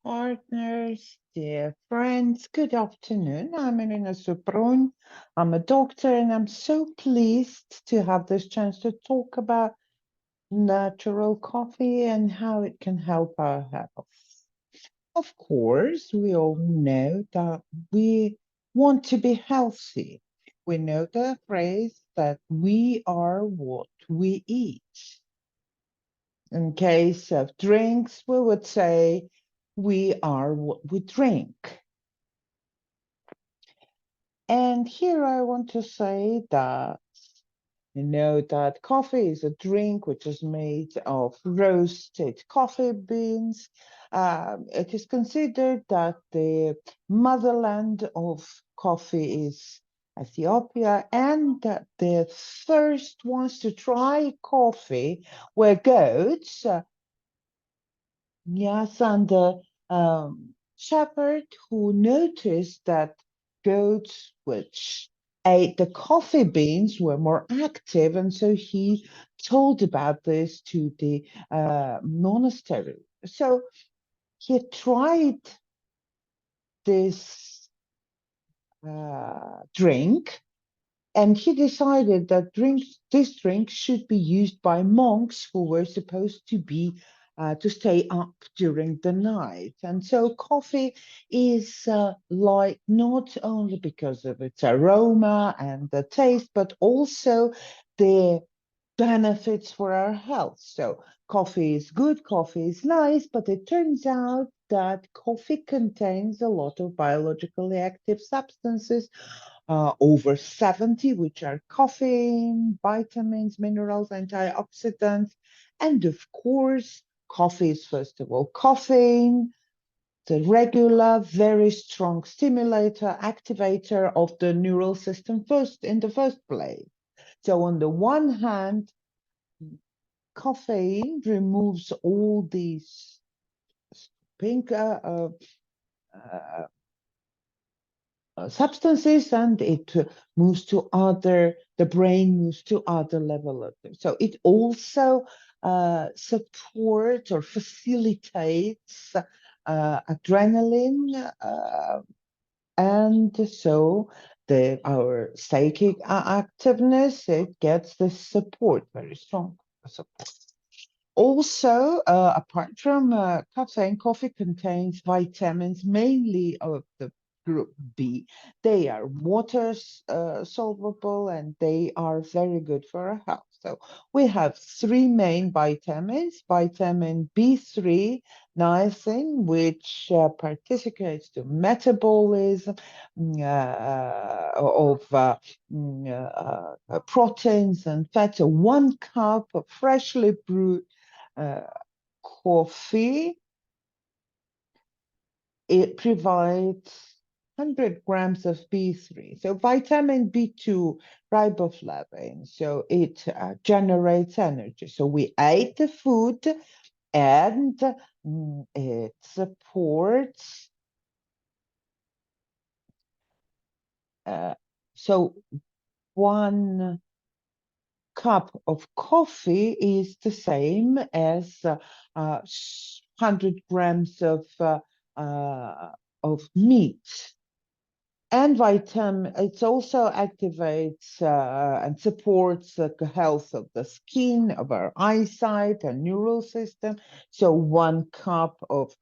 Partners, dear friends, good afternoon. I'm Elina Suprun. I'm a doctor and I'm so pleased to have this chance to talk about natural coffee and how it can help our health. Of course, we all know that we want to be healthy. We know the phrase that we are what we eat. In case of drinks, we would say we are what we drink. And here I want to say that you know that coffee is a drink which is made of roasted coffee beans. It is considered that the motherland of coffee is Ethiopia, and that the first ones to try coffee were goats. Yes, and the shepherd who noticed that goats which ate the coffee beans were more active, and so he told about this to the monastery. So he tried this drink, and he decided that this drink should be used by monks who were supposed to be to stay up during the night. And so coffee is like not only because of its aroma and the taste, but also the benefits for our health. So coffee is good, coffee is nice, but it turns out that coffee contains a lot of biologically active substances, over 70, which are caffeine, vitamins, minerals, antioxidants. And of course, coffee is, first of all, caffeine, the regular, very strong stimulator, activator of the neural system first in the first place. So on the one hand, caffeine removes all these pink uh, substances, and it moves to other, the brain moves to other level of them. So it also supports or facilitates adrenaline, and so our psychic activeness, it gets this support, very strong support. Also, apart from caffeine, coffee contains vitamins, mainly of the group B. They are water soluble, and they are very good for our health. So we have three main vitamins: vitamin B3, niacin, which participates to metabolism of proteins and fats. So 1 cup of freshly brewed uh, coffee, it provides 100 grams of B3. So vitamin B2, riboflavin, so it generates energy. So we ate the food, and it supports. Uh, so 1 cup of coffee is the same as 100 grams of meat. And vitamin, it also activates and supports the health of the skin, of our eyesight and neural system. So 1 cup of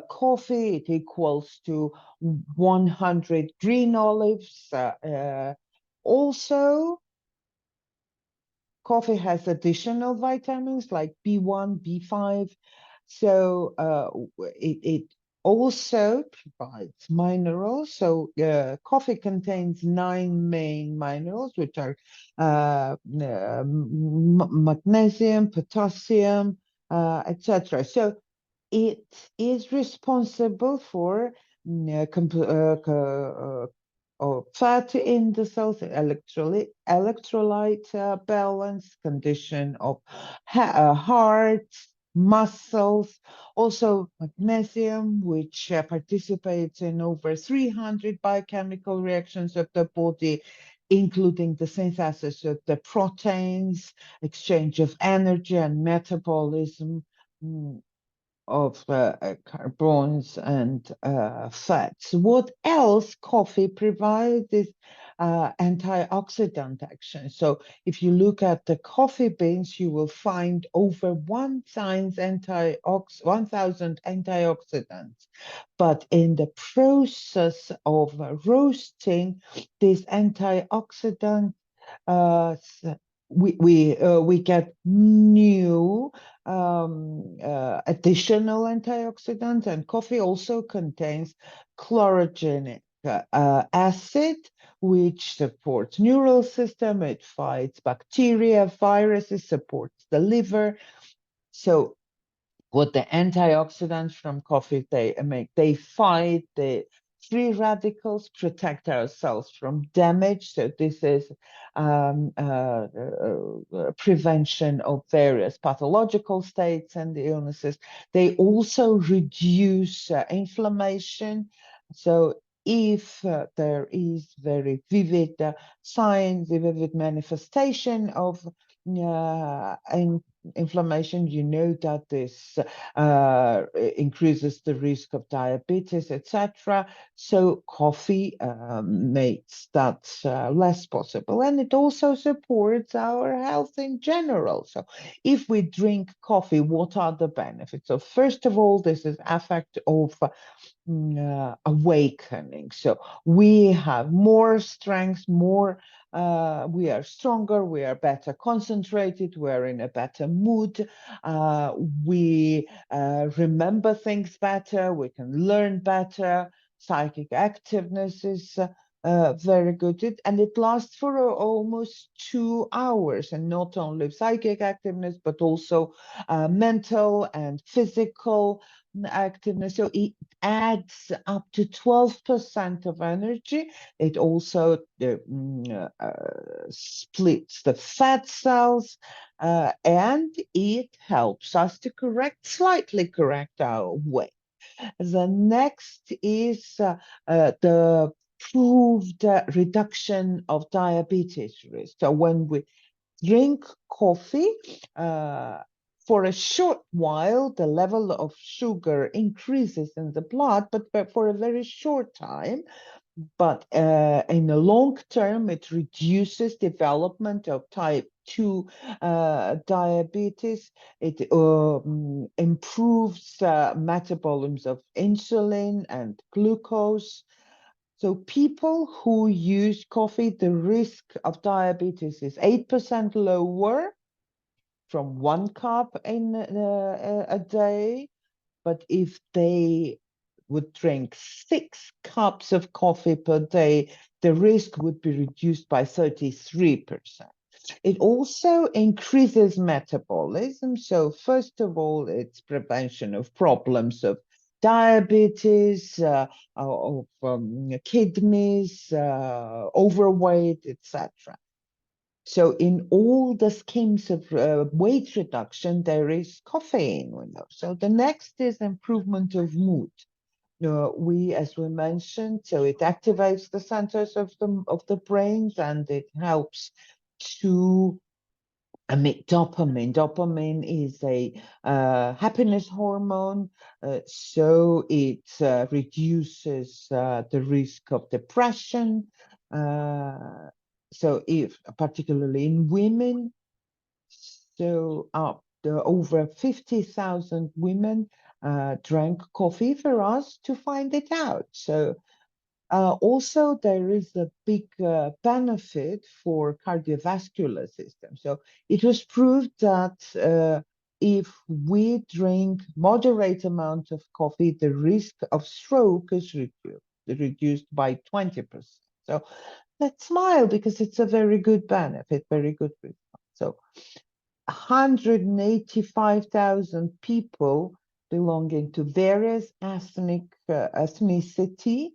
coffee, it equals to 100 green olives. Also, coffee has additional vitamins like B1, B5. So it also provides minerals. So coffee contains 9 main minerals, which are magnesium, potassium, etc. So it is responsible for fat in the cells, electrolyte balance, condition of heart, muscles, also magnesium, which participates in over 300 biochemical reactions of the body, including the synthesis of the proteins, exchange of energy and metabolism. carbons and fats. What else coffee provides is antioxidant action. So if you look at the coffee beans, you will find over 1,000 antioxidants. But in the process of roasting, these antioxidants uh, we get new additional antioxidants, and coffee also contains chlorogenic acid, which supports neural system. It fights bacteria, viruses, supports the liver. So what the antioxidants from coffee they fight the free radicals, protect our cells from damage. So this is prevention of various pathological states and illnesses. They also reduce inflammation. So if there is very vivid signs, a vivid manifestation of inflammation, you know that this increases the risk of diabetes, etc. So coffee makes that less possible, and it also supports our health in general. So if we drink coffee, what are the benefits? So first of all, this is effect of awakening. So we have more strength, we are stronger, we are better concentrated, we're in a better mood, we remember things better, we can learn better, psychic activeness is very good. And it lasts for almost 2 hours, and not only psychic activeness, but also mental and physical activeness. So it adds up to 12% of energy. It also splits the fat cells, and it helps us to slightly correct our weight. The next is the proved reduction of diabetes risk. So when we drink coffee, for a short while, the level of sugar increases in the blood, but for a very short time. But in the long term, it reduces development of type 2 diabetes. It improves metabolism of insulin and glucose. So people who use coffee, the risk of diabetes is 8% lower from 1 cup in a day. But if they would drink 6 cups of coffee per day, the risk would be reduced by 33%. It also increases metabolism. So first of all, it's prevention of problems of diabetes, of kidneys, overweight, etc. So in all the schemes of weight reduction, there is caffeine. So the next is improvement of mood. As we mentioned, so it activates the centers of the brains, and it helps to emit dopamine. Dopamine is a happiness hormone, so it reduces the risk of depression. So if particularly in women, so over 50,000 women drank coffee for us to find it out. So also, there is a big benefit for cardiovascular system. So it was proved that if we drink moderate amount of coffee, the risk of stroke is reduced by 20%. So let's smile, because it's a very good benefit, very good result. So 185,000 people belonging to various ethnicity,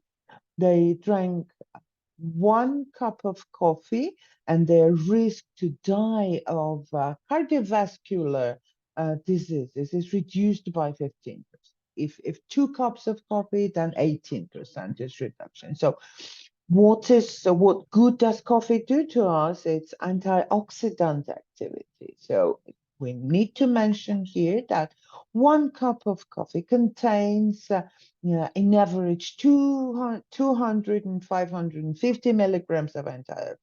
they drank 1 cup of coffee, and their risk to die of cardiovascular diseases is reduced by 15%. If 2 cups of coffee, then 18% is reduction. So what good does coffee do to us? It's antioxidant activity. So we need to mention here that 1 cup of coffee contains, in average, 200 and 550 milligrams of antioxidants.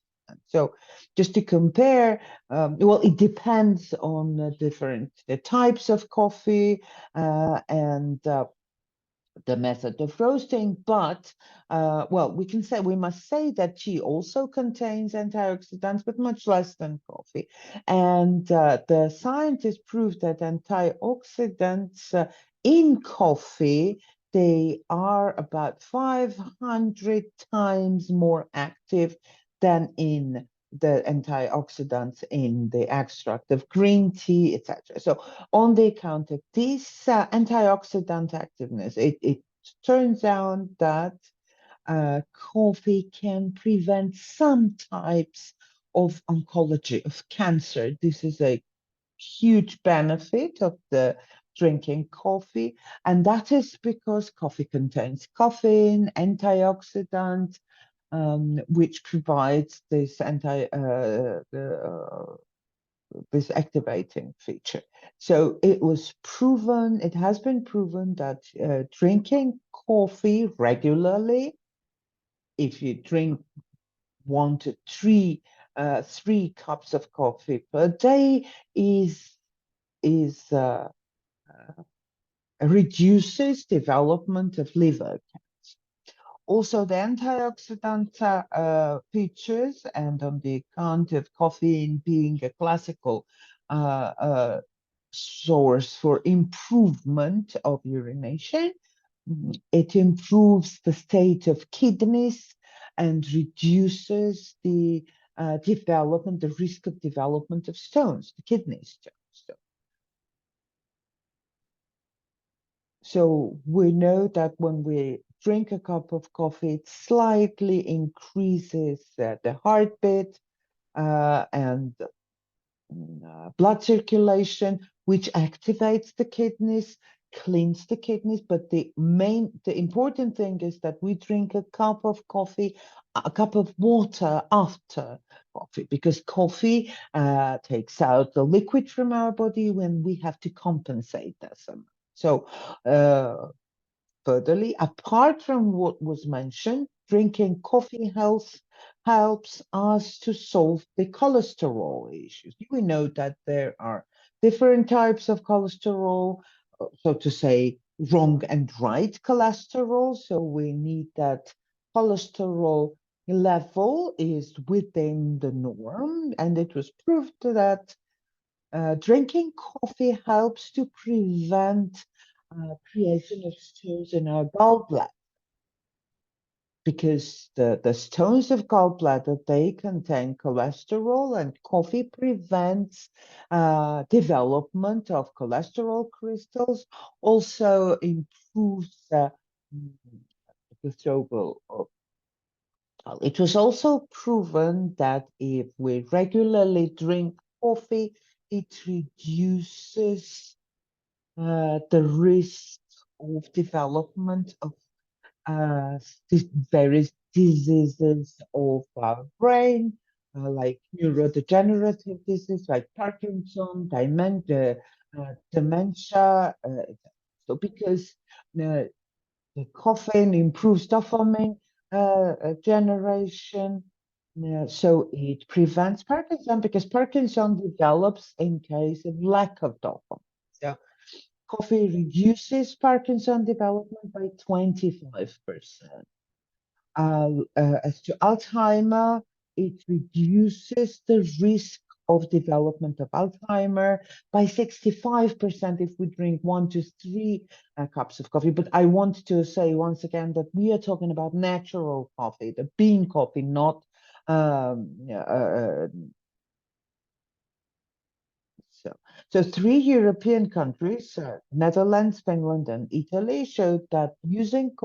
So just to compare, well, it depends on the types of coffee and the method of roasting, but well, we must say that tea also contains antioxidants, but much less than coffee. And the scientists proved that antioxidants in coffee, they are about 500 times more active than in the antioxidants in the extract of green tea, etc. So on the account of this antioxidant activeness, it turns out that coffee can prevent some types of oncology, of cancer. This is a huge benefit of the drinking coffee, and that is because coffee contains caffeine, antioxidant, which provides this activating feature. So it has been proven that drinking coffee regularly, if you drink 1 to 3 3 cups of coffee per day, is reduces development of liver. Also, the antioxidant features, and on the account of caffeine being a classical source for improvement of urination, it improves the state of kidneys and reduces the the risk of development of stones, the kidney stones. So we know that when we drink a cup of coffee, it slightly increases the heartbeat and blood circulation, which activates the kidneys, cleans the kidneys. But the important thing is that we drink a cup of coffee, a cup of water after coffee, because coffee takes out the liquid from our body when we have to compensate this. So furtherly, apart from what was mentioned, drinking coffee helps us to solve the cholesterol issues. We know that there are different types of cholesterol, so to say, wrong and right cholesterol. So we need that cholesterol level is within the norm, and it was proved that drinking coffee helps to prevent creation of stones in our gallbladder, because the stones of gallbladder, they contain cholesterol, and coffee prevents development of cholesterol crystals, also improves the global. It was also proven that if we regularly drink coffee, it reduces the risk of development of various diseases of our brain, like neurodegenerative disease, like Parkinson, dementia. So because the caffeine improves dopamine generation, so it prevents Parkinson, because Parkinson develops in case of lack of dopamine. So coffee reduces Parkinson development by 25%. As to Alzheimer, it reduces the risk of development of Alzheimer by 65% if we drink 1 to 3 cups of coffee. But I want to say once again that we are talking about natural coffee, the bean coffee, not so 3 European countries, Netherlands, Finland, and Italy, showed that drinking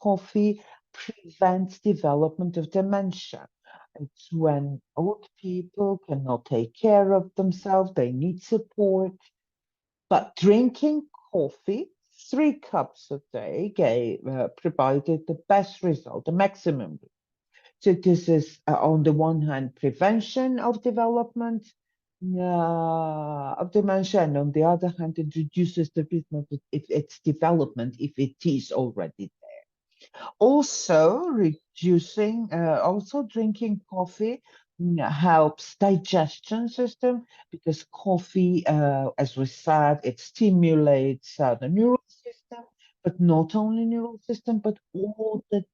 coffee prevents development of dementia. It's when old people cannot take care of themselves, they need support. But drinking coffee, 3 cups a day, provided the best result, the maximum. So this is, on the one hand, prevention of development, of dementia, and on the other hand, it reduces the risk of its development if it is already. Also, also drinking coffee helps digestion system because coffee, as we said, it stimulates the neural system, but not only neural system, but all the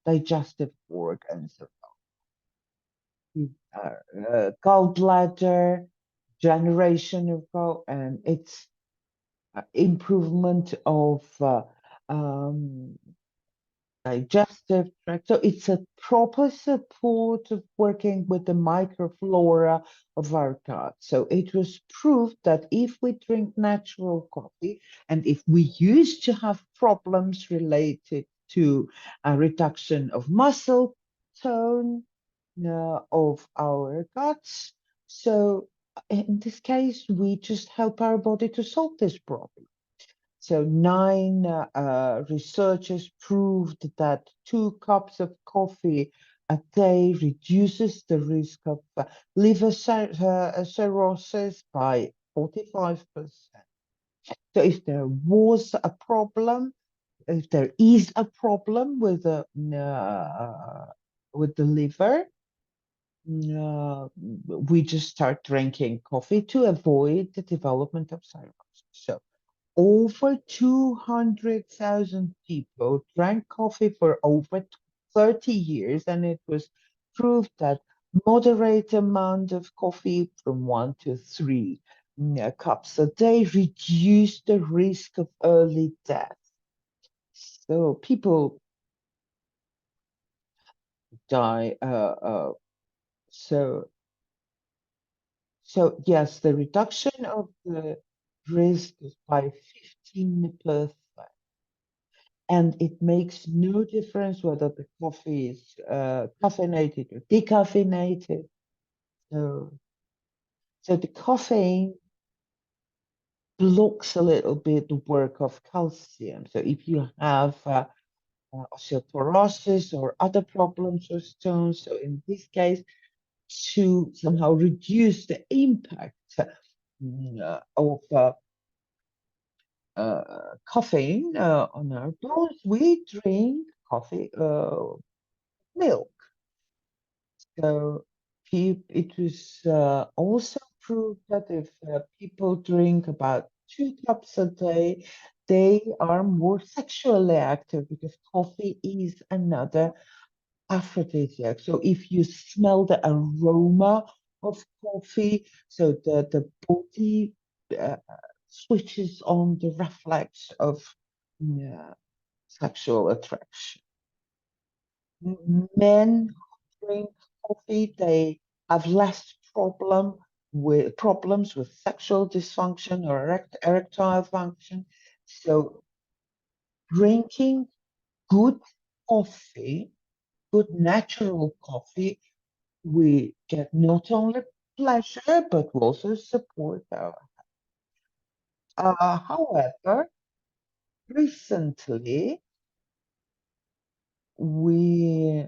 digestive organs, gallbladder, generation of and its improvement of um, digestive tract. So it's a proper support of working with the microflora of our gut. So it was proved that if we drink natural coffee, and if we used to have problems related to a reduction of muscle tone of our guts, so in this case, we just help our body to solve this problem. So nine researchers proved that 2 cups of coffee a day reduces the risk of liver cirrhosis by 45%. So if there was a problem, if there is a problem with the liver, we just start drinking coffee to avoid the development of cirrhosis. So over 200,000 people drank coffee for over 30 years, and it was proved that moderate amount of coffee from 1 to 3 cups a day reduced the risk of early death. So people die. So yes, the reduction of the risk is by 15%. And it makes no difference whether the coffee is caffeinated or decaffeinated. So, so the caffeine blocks a little bit the work of calcium. So if you have osteoporosis or other problems with stones, so in this case, to somehow reduce the impact of caffeine on our bones, we drink coffee milk. So it was also proved that if people drink about 2 cups a day, they are more sexually active because coffee is another aphrodisiac. So if you smell the aroma of coffee, so the body uh, switches on the reflex of sexual attraction. Men who drink coffee, they have less problems with sexual dysfunction or erectile function. So drinking good coffee, good natural coffee, we get not only pleasure but also support our. However, recently we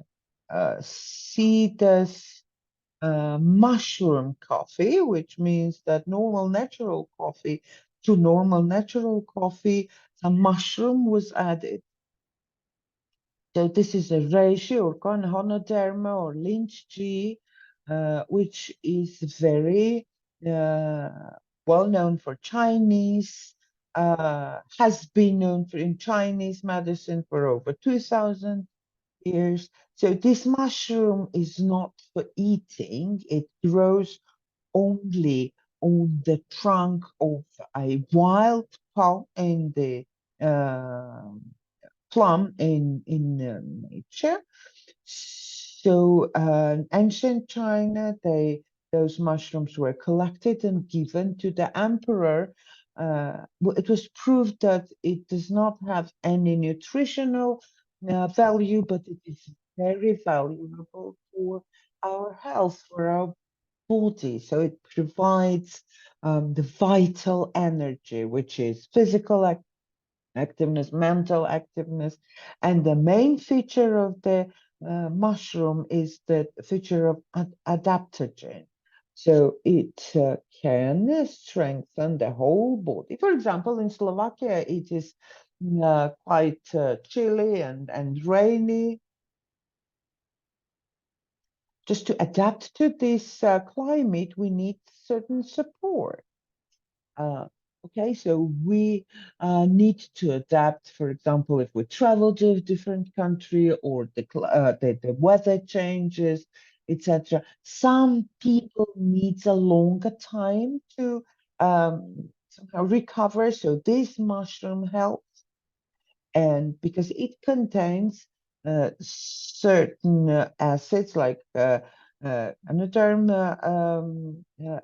see this mushroom coffee, which means that normal natural coffee, to normal natural coffee, some mushroom was added. So this is a reishi or Ganoderma or Lynch G, which is very uh, well known for Chinese, has been known for in Chinese medicine for over 2,000 years. So this mushroom is not for eating. It grows only on the trunk of a wild plum in the plum in nature. So ancient China, those mushrooms were collected and given to the emperor. It was proved that it does not have any nutritional value, but it is very valuable for our health, for our body. So it provides the vital energy, which is physical activeness, mental activeness. And the main feature of the mushroom is the feature of adaptogen. So it can strengthen the whole body. For example, in Slovakia, it is quite chilly and rainy. Just to adapt to this climate, we need certain support. Uh, okay, so we need to adapt. For example, if we travel to a different country or the weather changes, etc. Some people needs a longer time to somehow recover. So this mushroom helps, and because it contains certain acids like anoderm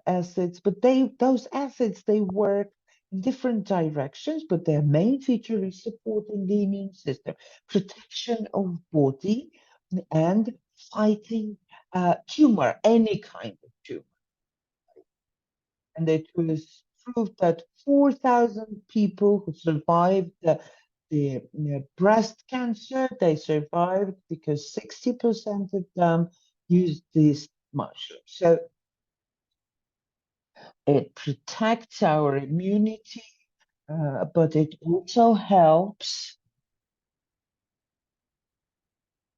acids, but those acids they work in different directions, but their main feature is supporting the immune system, protection of body, and fighting tumor, any kind of tumor. And it was proved that 4,000 people who survived the breast cancer, they survived because 60% of them used this mushroom. So it protects our immunity, but it also helps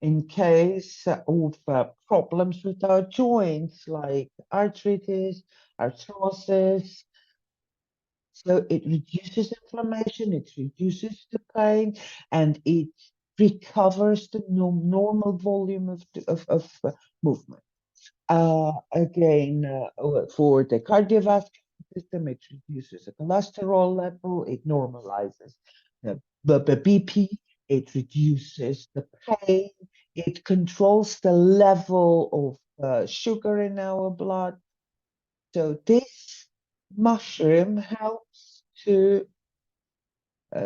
in case of problems with our joints like arthritis, arthrosis. So it reduces inflammation, it reduces the pain, and it recovers the normal volume of movement. Again, for the cardiovascular system, it reduces the cholesterol level, it normalizes the BP, it reduces the pain, it controls the level of sugar in our blood. So this mushroom helps to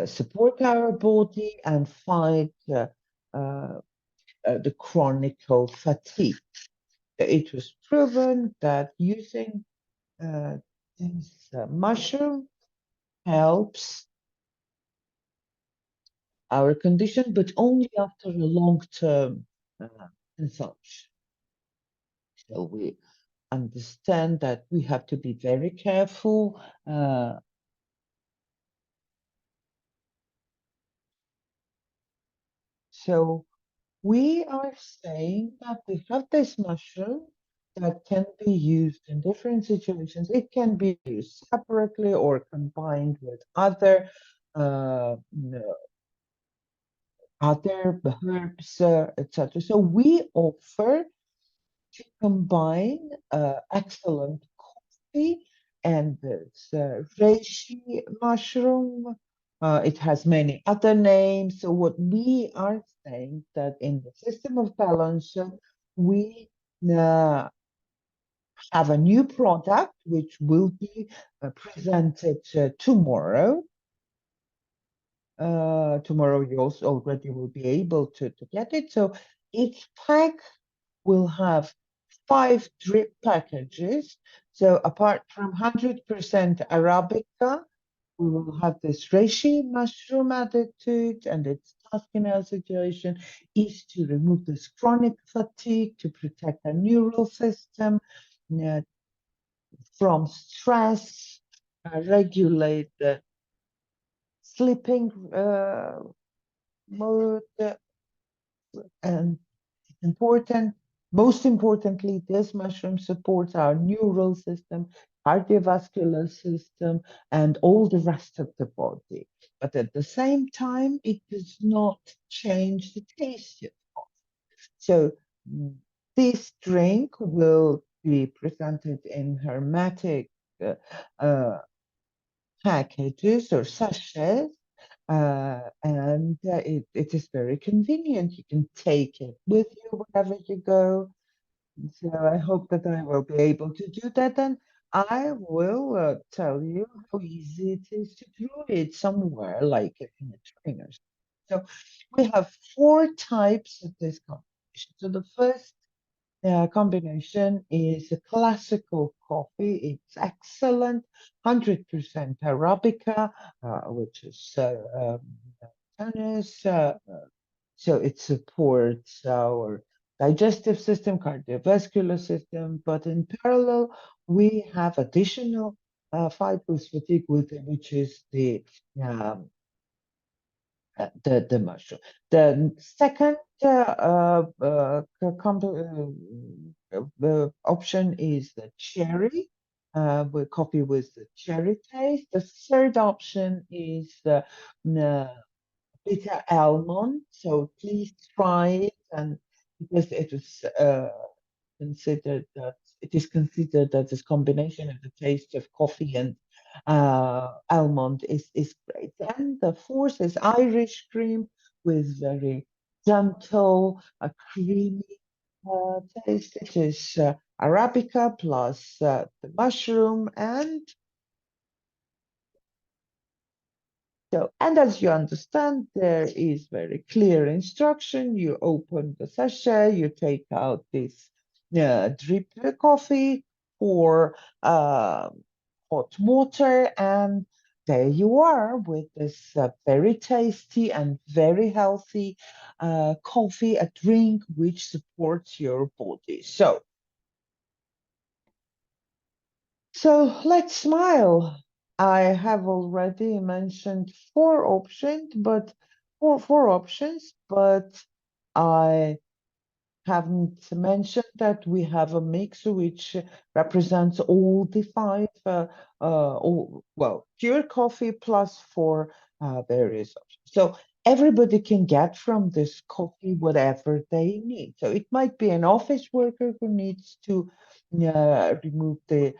support our body and fight uh, the chronic fatigue. It was proven that using uh, this mushroom helps our condition, but only after a long-term consumption. So we understand that we have to be very careful. So we are saying that we have this mushroom that can be used in different situations. It can be used separately or combined with other herbs, etc. So we offer to combine excellent coffee and this reishi mushroom. It has many other names. So what we are saying that in the system of balance, we uh, have a new product which will be presented tomorrow. Tomorrow you also already will be able to get it. So each pack will have 5 drip packages. So apart from 100% Arabica, we will have this reishi mushroom added to it, and its task in our situation is to remove this chronic fatigue, to protect our neural system uh, from stress, regulate the sleeping mode, and important. Most importantly, this mushroom supports our neural system, cardiovascular system, and all the rest of the body. But at the same time, it does not change the taste. So mm, this drink will be presented in hermetic uh, uh, packages or sachets, and it is very convenient. You can take it with you wherever you go. So I hope that I will be able to do that. And I will tell you how easy it is to do it somewhere, like in a trainer. So we have 4 types of this combination. So the first combination is a classical coffee. It's excellent, 100% Arabica, which is tennis, so it supports our digestive system, cardiovascular system, but in parallel, we have additional fight with fatigue, which is um, the mushroom. The second option is the cherry, with coffee with the cherry taste. The third option is the uh, bitter almond. So please try it, and because it is considered that it is considered that this combination of the taste of coffee and almond is great. And the fourth is Irish cream with very gentle, creamy taste. It is Arabica plus the mushroom and so, and as you understand, there is very clear instruction. You open the sachet, you take out this drip coffee or hot water, and there you are with this very tasty and very healthy coffee, a drink which supports your body. So let's smile. I have already mentioned four options, but I haven't mentioned that we have a mix which represents all the five, pure coffee plus four various options. So everybody can get from this coffee whatever they need. So it might be an office worker who needs to remove the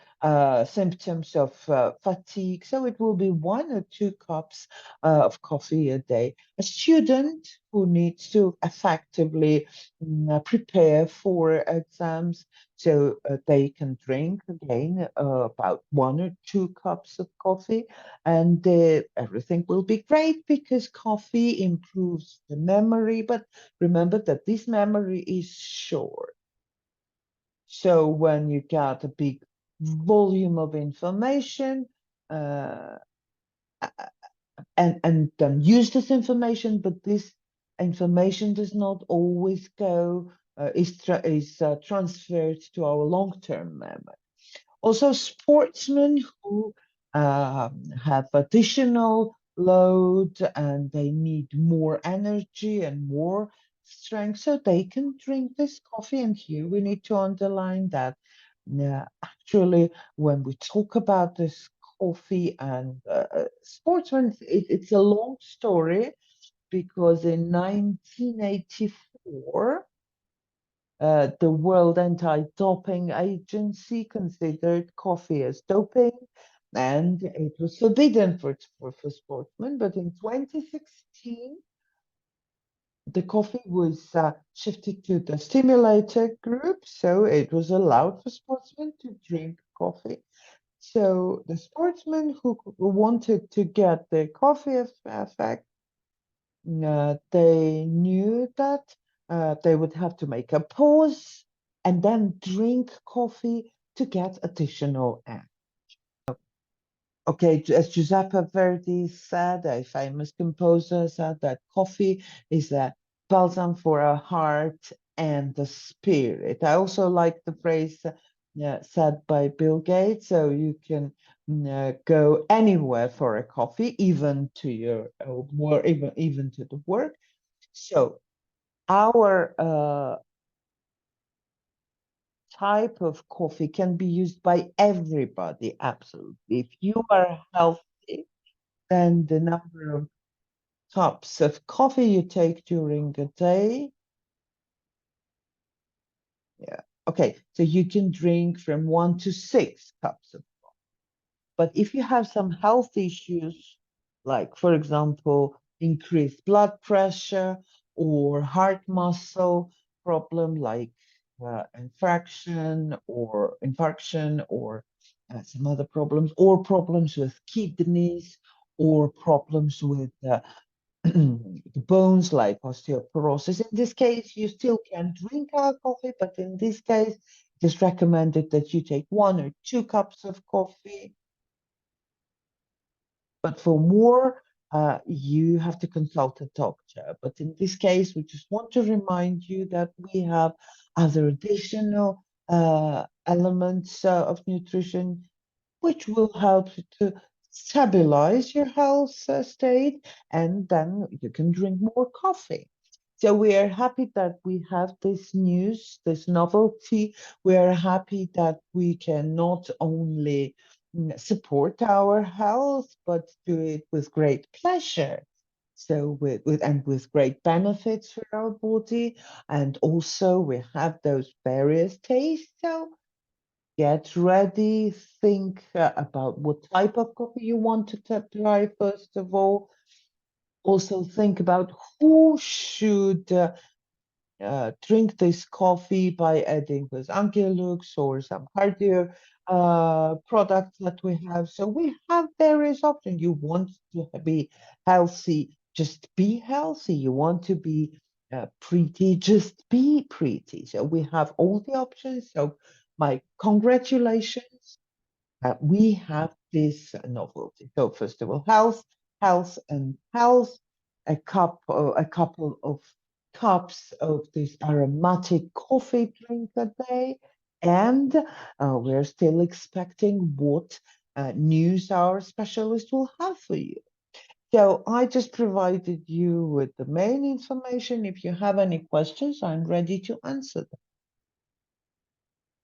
symptoms of fatigue. So it will be 1 or 2 cups of coffee a day. A student who needs to effectively prepare for exams, so they can drink again about 1 or 2 cups of coffee, and everything will be great because coffee improves the memory. But remember that this memory is short. So when you get a big volume of information, uh, and then use this information, but this information does not always go is transferred to our long-term memory. Also, sportsmen who have additional load and they need more energy and more strength, so they can drink this coffee. And here we need to underline that actually, when we talk about this coffee and sportsmen, it's a long story because in 1984, the World Anti-Doping Agency considered coffee as doping, and it was forbidden for sportsmen. But in 2016, the coffee was shifted to the stimulated group, so it was allowed for sportsmen to drink coffee. So the sportsmen who wanted to get the coffee effect, they knew that they would have to make a pause and then drink coffee to get additional energy. Okay, as Giuseppe Verdi said, a famous composer said that coffee is a balsam for a heart and the spirit. I also like the phrase said by Bill Gates, so you can go anywhere for a coffee, even to your work, even to the work. So our type of coffee can be used by everybody, absolutely. If you are healthy, then the number of cups of coffee you take during the day, yeah. Okay, so you can drink from 1 to 6 cups of but if you have some health issues, like, for example, increased blood pressure or heart muscle problem, like infarction, or some other problems, or problems with kidneys, or problems with the bones, like osteoporosis. In this case, you still can drink our coffee, but in this case, it is recommended that you take 1 or 2 cups of coffee, but for more, you have to consult a doctor. But in this case, we just want to remind you that we have other additional elements of nutrition, which will help you to stabilize your health state, and then you can drink more coffee. So we are happy that we have this news, this novelty. We are happy that we can not only support our health, but do it with great pleasure. So with great benefits for our body, and also we have those various tastes. So get ready, think about what type of coffee you want to try first of all. Also think about who should drink this coffee by adding with Angelux or some cardio products that we have. So we have various options. You want to be healthy, just be healthy. You want to be pretty, just be pretty. So we have all the options. So my congratulations, we have this novelty. So first of all, health, health, and health. A couple of cups of this aromatic coffee drink a day, and we're still expecting what news our specialist will have for you. So I just provided you with the main information. If you have any questions, I'm ready to answer them.